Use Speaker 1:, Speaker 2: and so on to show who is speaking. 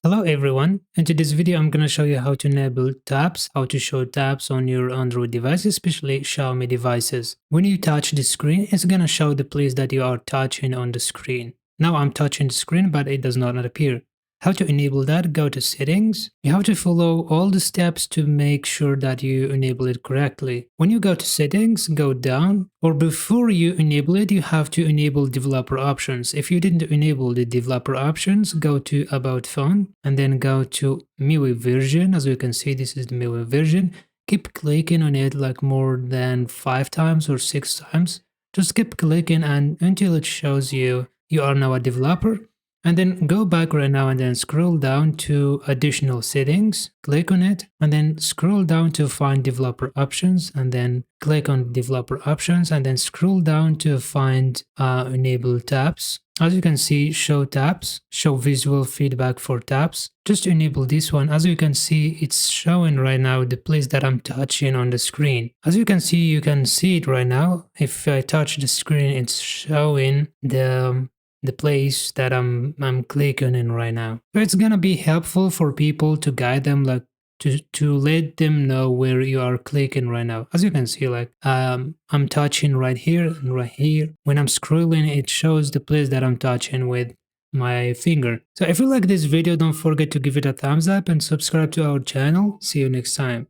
Speaker 1: Hello everyone, in today's video I'm going to show you how to enable tabs, how to show tabs on your Android devices, especially Xiaomi devices. When you touch the screen, it's going to show the place that you are touching on the screen. Now I'm touching the screen but it does not appear. How to enable that? Go to settings. You have to follow all the steps to make sure that you enable it correctly. When you go to settings, go down, or before you enable it, you have to enable developer options. If you didn't enable the developer options, go to about phone and then go to MIUI version. As you can see, this is the MIUI version. Keep clicking on it like more than 5 times or 6 times. Just keep clicking and until it shows you are now a developer. And then go back right now and then scroll down to additional settings, click on it, and then scroll down to find developer options, and then click on developer options, and then scroll down to find enable tabs. As you can see, show tabs, show visual feedback for tabs. Just enable this one. As you can see, it's showing right now the place that I'm touching on the screen. As you can see it right now. If I touch the screen, it's showing the place that I'm clicking in right now. So it's gonna be helpful for people to guide them, like to let them know where you are clicking right now. As you can see, like I'm touching right here and right here. When I'm scrolling, it shows the place that I'm touching with my finger. So if you like this video, don't forget to give it a thumbs up and subscribe to our channel. See you next time.